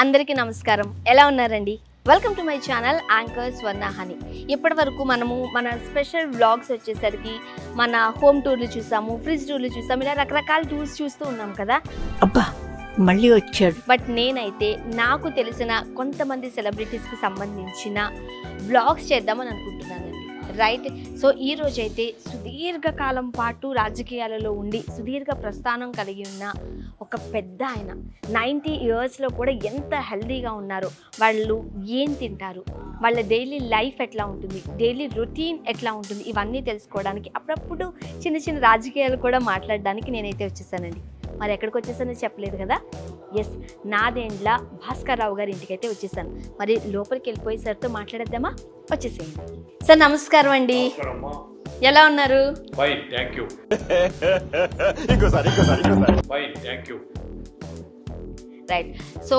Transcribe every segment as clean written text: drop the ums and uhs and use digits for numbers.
అందరికీ నమస్కారం. ఎలా ఉన్నారండి? Welcome to my channel anchor Swarna honey. ఇప్పటి వరకు మనము మన స్పెషల్ వ్లాగ్స్ వచ్చేసరికి మన హోమ్ టూర్లు చూసాము, ఫ్రిడ్జ్ టూర్లు చూసాము, ఇలా రకరకాల టూర్స్ చూస్తూ ఉన్నాం కదా. అబ్బా మళ్ళీ వచ్చాడు. బట్ నేనైతే నాకు తెలిసిన కొంతమంది సెలబ్రిటీస్కి సంబంధించిన వ్లాగ్స్ చేద్దామని అనుకుంటున్నానండి. రైట్. సో ఈ రోజైతే సుదీర్ఘకాలం పాటు రాజకీయాలలో ఉండి సుదీర్ఘ ప్రస్థానం కలిగి ఉన్న ఒక పెద్ద ఆయన 90 ఇయర్స్లో కూడా ఎంత హెల్దీగా ఉన్నారో, వాళ్ళు ఏం తింటారు, వాళ్ళ డైలీ లైఫ్ ఎట్లా ఉంటుంది, డైలీ రొటీన్ ఎట్లా ఉంటుంది, ఇవన్నీ తెలుసుకోవడానికి అప్పుడప్పుడు చిన్న చిన్న రాజకీయాలు కూడా మాట్లాడడానికి నేనైతే వచ్చేసానండి. మరి ఎక్కడికి వచ్చేసానో చెప్పలేదు కదా. ఎస్, నాదెండ్ల భాస్కర్ రావు గారి ఇంటికి అయితే వచ్చేసాను. మరి లోపలికి వెళ్ళిపోయి సార్తో మాట్లాడేద్దామా? వచ్చేసేయండి. సార్ నమస్కారం అండి, ఎలా ఉన్నారు? Fine, thank you. Right. So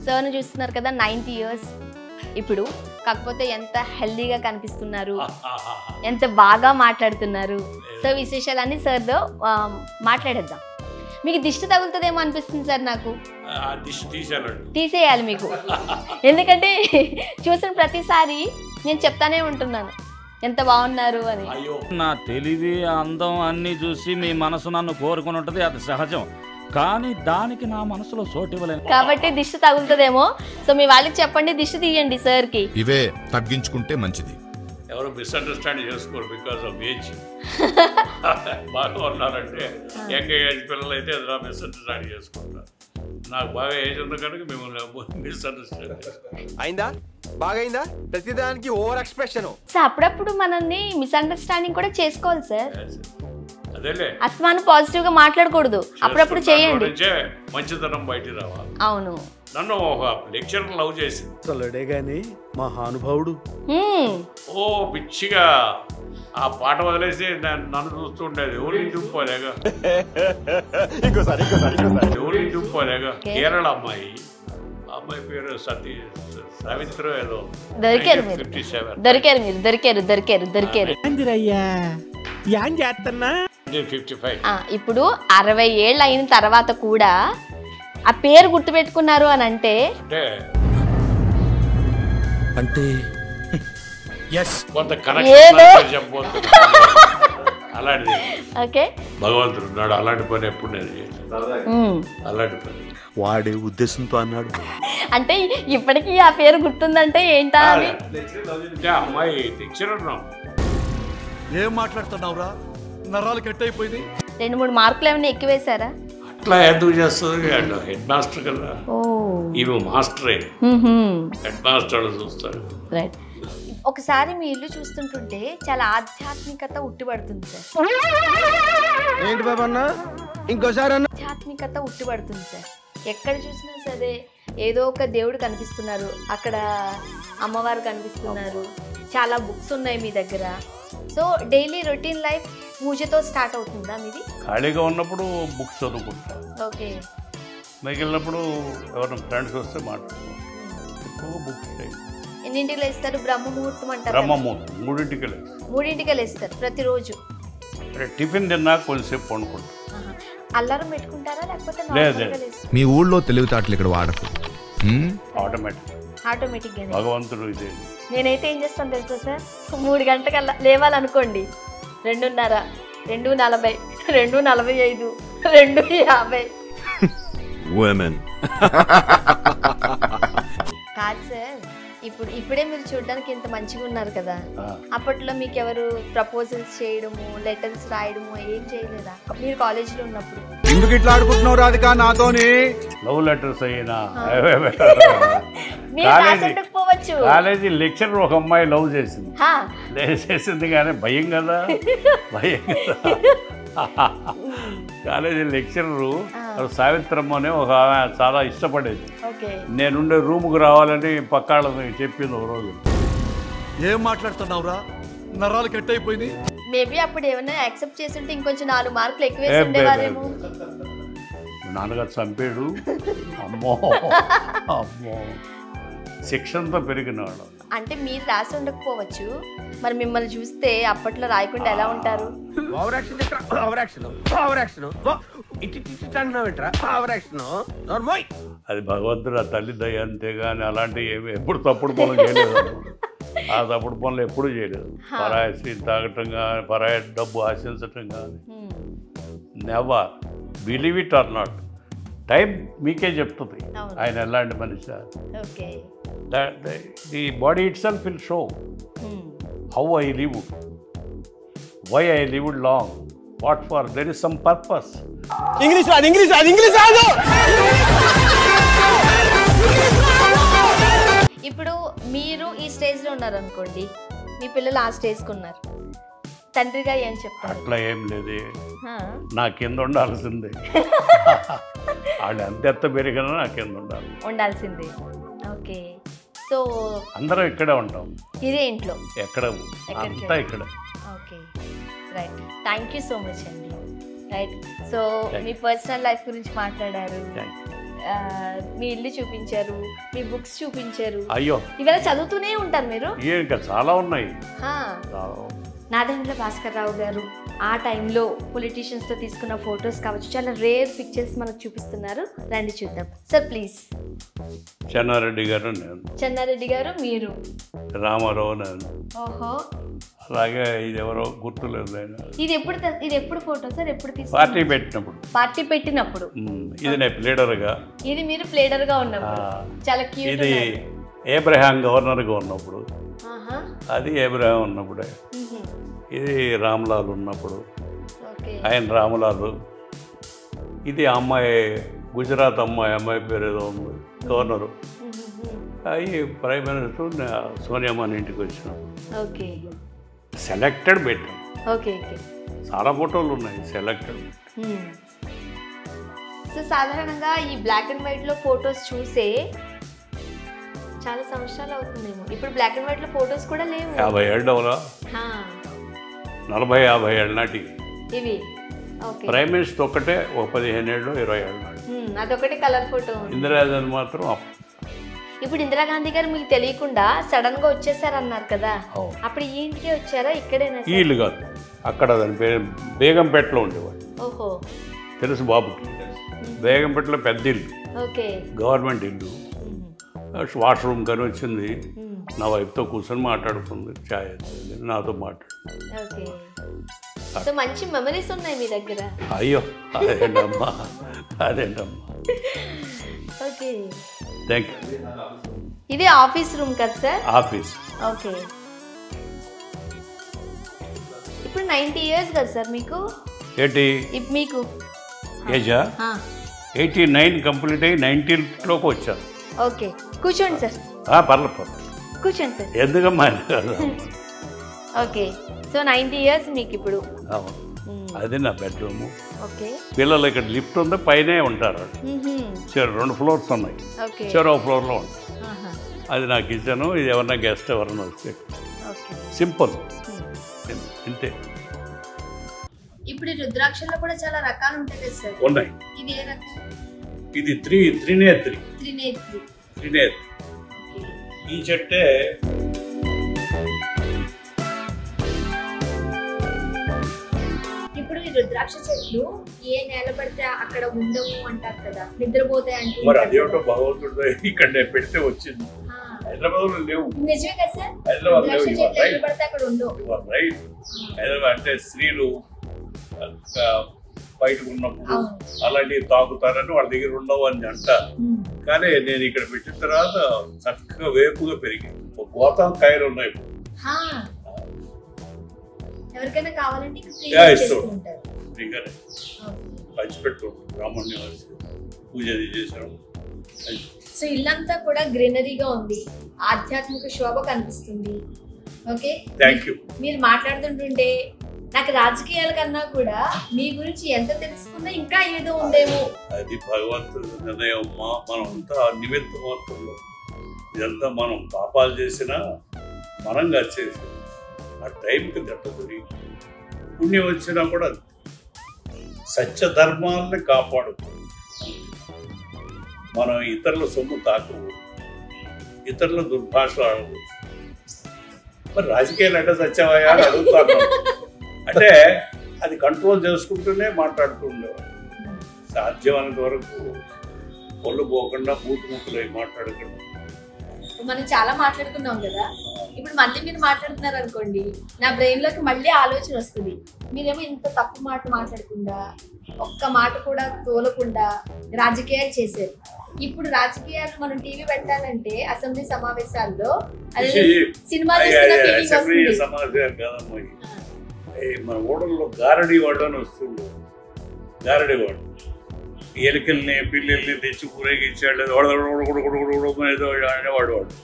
సార్ని చూస్తున్నారు కదా, 90 ఇయర్స్ ఇప్పుడు. కాకపోతే ఎంత హెల్దీగా కనిపిస్తున్నారు, ఎంత బాగా మాట్లాడుతున్నారు. సో విశేషాలన్నీ సార్తో మాట్లాడేద్దాం. మీకు దిష్టి తగులుతుందేమో అనిపిస్తుంది సార్ నాకు. తీసేయాలి మీకు, ఎందుకంటే చూసిన ప్రతిసారి నేను చెప్తానే ఉంటున్నాను ఎంత బాగున్నారు అని. నా తెలివి అందం అన్ని చూసి మీ మనసు నన్ను కోరుకుని ఉంటది, అది సహజం. కానీ దానికి నా మనసులో చోటు ఇవ్వలేను కాబట్టి దిష్టి తగులుతుందేమో. సో మీ వాళ్ళకి చెప్పండి, దిష్టి తీయండి సార్కి. ఇవే తగ్గించుకుంటే మంచిది. ఎవరు మిస్అండర్స్టాండ్ చేసుకోరు బికాస్ ఆఫ్ ఏజ్. బాగా ఉన్నారంటే యంగ్ ఏజ్ పిల్లలు అయితే అది మిస్అండర్స్టాండ్ చేసుకుంటారు. నాకు బాగా ఏజ్ ఉంది కనుక మిమ్మల్ని మిస్అండర్స్టాండ్ అయిందా, బాగా అయిందా? ప్రతిదానికి ఓవర్ ఎక్స్ప్రెషన్. సో అప్పుడప్పుడు మనల్ని మిస్అండర్స్టాండింగ్ కూడా చేసుకోవాలి సార్. అదేలే, అస్మాను పాజిటివ్ గా మాట్లాడకూడదు, అప్పుడప్పుడు చేయండి. మంచితనం బయటికి రావాలి. అవును. నన్ను ఒక లెక్చర్ లవ్ చేసింది. తొలడే గాని మహానుభావుడు. ఓ పిచ్చిగా ఆ పాట వదిలేసి నన్ను చూస్తుండేది. ఎవరిని చూపుకోలేగా ఎవరిని చూపుకోలేగా. కేరళ అమ్మాయి, అమ్మాయి పేరు సావిత్రి ఏదో. దొరికారు మీరు, దొరికారు మీరు, దొరికారు దొరికారు దొరికారు. ఏం చేస్తున్నా? 55. ఇప్పుడు 60 ఏళ్ళు అయిన తర్వాత కూడా ఆ పేరు గుర్తుపెట్టుకున్నారు అని అంటే కొంత ఏదో కనెక్షన్ చెప్పబోతుంది. అలాంటిది ఓకే. భగవంతుడు ఉన్నాడు, అలాంటి పని ఎప్పుడు నేను చేయలేదు. అలాంటి పని వాడే ఉద్దేశంతో అన్నాడు. అంటే ఇప్పటికీ ఆ పేరు గుర్తుందంటే ఏంటా అని. అమ్మాయి లెక్చరర్. ఏం మాట్లాడుతున్నావురా? నరాలు కట్ అయిపోయింది. 2-3 మార్కులు ఏమైనా ఎక్కువ వేశారా? అట్లా ఎందుకు చేస్తుంది? హెడ్ మాస్టర్ కదా, ఈమె మాస్టరే. హెడ్ మాస్టర్ చూస్తారు. రైట్. ఒకసారి మీ ఇల్లు చూస్తుంటుంటే చాలా ఆధ్యాత్మికత ఉట్టిపడుతుంది సార్. ఏంటి బాబా అన్న, ఇంకోసారి అన్న. ఆధ్యాత్మికత ఉట్టిపడుతుంది సార్. ఎక్కడ చూసినా సరే ఏదో ఒక దేవుడు కనిపిస్తున్నారు, అక్కడ అమ్మవారు కనిపిస్తున్నారు, చాలా బుక్స్ ఉన్నాయి మీ దగ్గర. సో డైలీ రొటీన్ లైఫ్ పూజతో స్టార్ట్ అవుతుందా మీది? ఖాళీగా ఉన్నప్పుడు బుక్స్ చదువుకుంటా. ఓకే. మిగిలినప్పుడు ఎవరైనా ఫ్రెండ్స్ వస్తే మాట్లాడుకుంటాం. ఎక్కువ బుక్స్. ఎన్నింటికి లేస్తారు? బ్రహ్మముహూర్తం అంటారు. బ్రహ్మముహూర్తం 3ంటికి లేదు, 3ంటికి లేస్తారు ప్రతిరోజు. టిఫిన్ తిన్నా కొంచెంసేపు పండుకుంటాం. అల్లారం పెట్టుకుంటారా లేకపోతే మీ ఊళ్ళో తెలివితేటలు ఇక్కడ వాడకు. ఆటోమేటిక్ గా? భగవంతుడు ఇదే. నేనైతే ఏం చేస్తాను తెలుసా సార్, 3 గంటలకల్లా లేవాలనుకోండి, 2:30, 2:40, 2:45, 2:50. కాదు సార్, ఇప్పుడే మీరు చూడడానికి ఇంత మంచిగా ఉన్నారు కదా, అప్పట్లో మీకు ఎవరు ప్రపోజల్స్ చేయడము, లెటర్స్ రాయడము ఏం చేయలేదా మీరు కాలేజీలో ఉన్నప్పుడు? ఎందుకు ఇట్లా ఆడుకుంటున్నావు రాధిక నాతోని? లవ్ లెటర్స్ అయినా కాలేజీ లెక్చరర్ ఒక అమ్మాయి లవ్ చేసింది కానీ భయం కదా. కాలేజీ లెక్చరరు సావిత్రమ్మ అని ఒక ఆమె చాలా ఇష్టపడేది. నేనుండే రూముకు రావాలని పక్కాళ్ళని చెప్పింది ఒక రోజు. ఏం మాట్లాడుతున్నావురా? నరాలు కట్ అయిపోయింది. మేబీ అప్పుడు ఏమైనా యాక్సెప్ట్ చేసి ఉంటే ఇంకొంచెం 4 మార్కులు ఎక్కువ వేసి ఉండేవారేమో. నాన్నగారు చంపాడు. అమ్మో అమ్మో. శిక్షణతో పెరిగిన వాళ్ళు. అంటే మీరు రాసి ఉండకపోవచ్చు, మరి మిమ్మల్ని చూస్తే అప్పట్లో రాయకుండా ఎలా ఉంటారు? Over action over action over action ఇటు అంటున్నావేంట్రా ఓవర్ యాక్షన్ నార్మల్. అది భగవంతుడు ఆ తల్లి దయ అంతే కానీ అలాంటివి ఏమి ఎప్పుడు తప్పుడు పనులు చేయలేదు. ఆ తప్పుడు పనులు ఎప్పుడూ చేయలేదు. పరాయి స్త్రీ తాగటం కానీ పరాయి డబ్బు ఆశించటం కానీ never. Believe it or not, time మీకే చెప్తుంది ఆయన ఎలాంటి మనిషి. Okay, the body itself will show how I live, why I live long, what for, there is some purpose. English రాదు ఇంగ్లీష్ రాదు ఇంగ్లీష్ రాదు. ఇప్పుడు మీరు ఈ స్టేజ్లో ఉన్నారనుకోండి, మీ పిల్లలు ఆ స్టేజ్కి ఉన్నారు, తండ్రిగా ఏం చెప్తారు? అట్లా ఏం లేదు, నా కింద ఉండాల్సిందే. వాళ్ళు అంతెత్త పెరిగినా నా కింద ఉండాల్సిందే. ఓకే, సో అందరం ఇక్కడే ఉంటాం. ఇదే ఇంట్లో ఎక్కడ అంతా ఇక్కడ. Okay, right. Thank you so much అండి. రైట్, సో మీ పర్సనల్ లైఫ్ గురించి మాట్లాడారు, మీ ఇల్లు చూపించారు, మీ బుక్స్ చూపించారు. అయ్యో, ఇవాళ చదువుతూనే ఉంటారు మీరు? ఇంకా చాలా ఉన్నాయి. నాదెండ్ల భాస్కర్ రావు గారు ఆ టైంలో పొలిటీషియన్స్తో తీసుకున్న ఫొటోస్ కావచ్చు, చాలా రేర్ పిక్చర్స్ మనకు చూపిస్తున్నారు. రండి చూద్దాం సార్, ప్లీజ్. చెన్నారెడ్డి గారు నేను, చెన్నారెడ్డి గారు మీరు, రామారావు నేను. ఓహో, అలాగే ఇది ఎవరో గుర్తులేదు. ఇది ఎప్పుడు ఫోటో సార్? ఎప్పుడు తీసుకున్నారు? పార్టీ పెట్టినప్పుడు. పార్టీ పెట్టినప్పుడు. ఇది నేను ప్లేడర్గా. ఇది మీరు ప్లేడర్గా ఉన్నప్పుడు. చాలా క్యూట్. ఇది ఏబ్రహాం గవర్నర్గా ఉన్నప్పుడు. అది ఏబ్రహాం ఉన్నప్పుడే. ఇది రామ్లాల్ ఉన్నప్పుడు, ఆయన రామలాల్. ఇది అమ్మాయి గుజరాత్ అమ్మాయి పేరు ఏదో ఉంది, గవర్నరు. అవి ప్రైమ్ మినిస్టర్ సోనియామ్మని ఇంటికి వచ్చినాం. సెలెక్టెడ్ పెట్టాం. చాలా ఫోటోలు ఉన్నాయి సెలెక్టెడ్. సో సాధారణంగా ఈ బ్లాక్ అండ్ వైట్ లో ఫొటోస్ చూసే చాలా సంవత్సరాలు అవుతుందేమో. ఇప్పుడు బ్లాక్ అండ్ వైట్ లో ఫొటోస్ కూడా లేవు. 50 ఏళ్ళు అవలా, 40-50 ఏళ్ళ నాటి ఇవి. ప్రైమ్ మినిస్టర్ ఒక్కటే ఒక 15 ఏళ్ళు 20 ఏళ్ళు నాటి. అదొకటి కలర్ ఫోటో. ఇందిరాగాంధీ మాత్రం ఇప్పుడు ఇందిరాగాంధీ గారు మీకు తెలియకుండా సడన్ గా వచ్చేసారన్నారు కదా, అప్పుడు ఈ ఇంటికే వచ్చారా? ఇక్కడేనా? ఈ ఇల్లు కాదు, అక్కడ దాని పేరు బేగంపేటలో ఉండేవాడు. ఓహో, తెలుసు బాబుకి. బేగంపేటలో పెద్ద ఇల్లు, గవర్నమెంట్ ఇల్లు. వాష్రూమ్ కానీ వచ్చింది, నా వైఫ్తో కూర్చొని మాట్లాడుకుంది, ఛాయ్ నాతో మాట్లాడు. మంచి మెమరీస్ ఉన్నాయి మీ దగ్గర. అయ్యో అదేంటమ్మా, అదేంటమ్మా. Okay, thank you. ఇది ఆఫీస్ రూమ్ కదా సార్? ఆఫీస్. ఓకే, ఇప్పుడు 90 years కదా సార్ మీకు? ఏంటి మీకు ఏజా? 89 కంప్లీట్ అయ్యి 90లోకి వచ్చాను. ఓకే, కూర్చోండి సార్. పర్లేదు కూర్చోండి సార్. ఎందుకమ్మా? ఓకే, సో 90 years మీకు ఇప్పుడు. అది నా బెడ్రూమ్. ఓకే, పిల్లలు ఇక్కడ లిఫ్ట్ ఉంది, పైనే ఉంటారు. 2 ఫ్లోర్స్ ఉన్నాయి, చెరో ఫ్లోర్లో ఉంటారు. అది నా కిచెన్. ఇది ఎవరన్నా గెస్ట్ ఎవరన్నా వస్తే సింపుల్ ఇంతే. ఇప్పుడు రుద్రాక్షల్లో కూడా చాలా రకాలు ఉంటాయి కదా సార్? ఉన్నాయి. ఇది ఏ రకం? ఇది త్రినేత్రి. ఈ చెట్టే ఇప్పుడు ఈ రుద్రాక్ష చెట్లు ఏ నేల పడితే అక్కడ ఉండవు అంటారు కదా, నిద్రపోతాయి అంటే. మరి అదేమిటో భగవంతుడు ఇక్కడ పెడితే వచ్చింది. హైదరాబాద్ లో లేవు. నిజమే కదా సార్? హైదరాబాద్ లేవు. అక్కడ ఉండవు. రైట్. హైదరాబాద్ అంటే స్త్రీలు బయటకు ఉన్నప్పుడు అలాంటివి తాగుతారని వాళ్ళ దగ్గర ఉండవు అని అంటారు. కానీ నేను ఇక్కడ పెట్టిన తర్వాత చక్కగా వేపుగా పెరిగింది. గోతం కాయలు ఉన్నాయి. ఎవరికైనా కావాలంటే ఫ్రీగానే పంచిపెట్టు. బ్రాహ్మణ్యం పూజ చేసాం. సో ఇల్లంతా కూడా గ్రీనరీగా ఉంది, ఆధ్యాత్మిక శోభ కనిపిస్తుంది. Okay, thank you. మీరు మాట్లాడుతుంటుంటే నాకు రాజకీయాల కన్నా కూడా మీ గురించి ఎంత తెలుసుకున్నా ఇంకా ఏదో ఉందేమో. అది భగవంతుడు నిర్ణయం. మనం అంతా నిమిత్త మాత్రంలో ఇదంతా మనం పాపాలు చేసినా మనంగా చేసి ఆ టైంకి దట్టదుడి పుణ్యం వచ్చినా కూడా సత్య ధర్మాలని కాపాడుతుంది. మనం ఇతరుల సొమ్ము తాకూడదు, ఇతరుల దుర్భాష ఆడదు. మరి రాజకీయాలు అంటే సత్యమయ్యా అని అడుగుతాను. అంటే అది కంట్రోల్ చేసుకుంటూనే మాట్లాడుతూ ఉండేవాడు. సాధ్యమైనంత వరకు ఒళ్ళు పోకుండా బూతు ముక్కులు మాట్లాడకుండా. మనం చాలా మాట్లాడుకున్నాం కదా, ఇప్పుడు మళ్ళీ మీరు మాట్లాడుతున్నారు అనుకోండి, నా బ్రెయిన్ లోకి మళ్ళీ ఆలోచన వస్తుంది. మీరేమో ఇంత తప్పు మాట మాట్లాడకుండా, ఒక్క మాట కూడా తోలకుండా రాజకీయాలు చేశారు. ఇప్పుడు రాజకీయాలు మనం టీవీ పెట్టాలంటే అసెంబ్లీ సమావేశాల్లో సినిమా సమావేశాలు కాదమ్మా, మన ఓడల్లో గారడీ వాడు అని వస్తుండే. గారడీ వాడు ఎలుకల్ని పిల్లల్ని తెచ్చి ఊరేగించాడు అనేవాడు వాడు.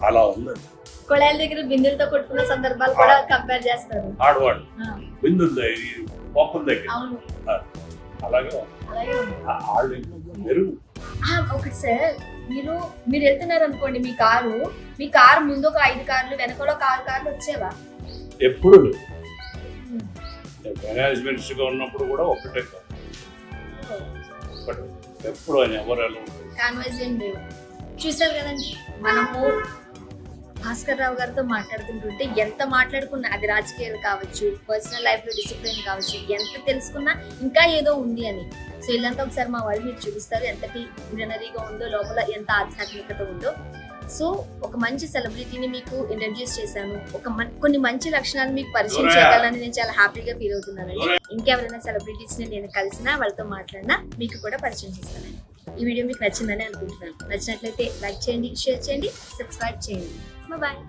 అలా ఉంది. కొళాయిల దగ్గర బిందులతో కొట్టుకున్న సందర్భాలు కూడా కంపేర్ చేస్తారు. ఆడవాడు బిందులు పప్పుల దగ్గర అలాగే మెరుగు. ఒకటి సార్, మీరు వెళ్తున్నారు అనుకోండి, మీ కారు ముందు ఒక 5 కార్లు, వెనకలో 6 కార్లు వచ్చేవా? ఎప్పుడు ఫైనాన్స్ మినిస్టర్గా ఉన్నప్పుడు కూడా ఒకటే కాదు, ఎప్పుడు అని ఎవరు ఎలా కాన్వాయిస్ ఏం లేవు. చూసారు కదండి, మనము భాస్కర్ రావు గారితో మాట్లాడుతుంటుంటే ఎంత మాట్లాడుకున్నా, అది రాజకీయాలు కావచ్చు, పర్సనల్ లైఫ్ లో డిసిప్లిన్ కావచ్చు, ఎంత తెలుసుకున్నా ఇంకా ఏదో ఉంది అని. సో ఇల్లంతా ఒకసారి మా వాళ్ళు మీరు చూపిస్తారు ఎంతటి గ్రీనరీగా ఉందో, లోపల ఎంత ఆధ్యాత్మికత ఉందో. సో ఒక మంచి సెలబ్రిటీని మీకు ఇంట్రడ్యూస్ చేశాను, కొన్ని మంచి లక్షణాలు మీకు పరిచయం చేయాలని నేను చాలా హ్యాపీగా ఫీల్ అవుతున్నానండి. ఇంకెవరైనా సెలబ్రిటీస్ ని నేను కలిసినా, వాళ్ళతో మాట్లాడినా మీకు కూడా పరిచయం చేస్తానండి. ఈ వీడియో మీకు నచ్చిందని అనుకుంటున్నాను. నచ్చినట్లయితే లైక్ చేయండి, షేర్ చేయండి, సబ్స్క్రైబ్ చేయండి. బాయ్.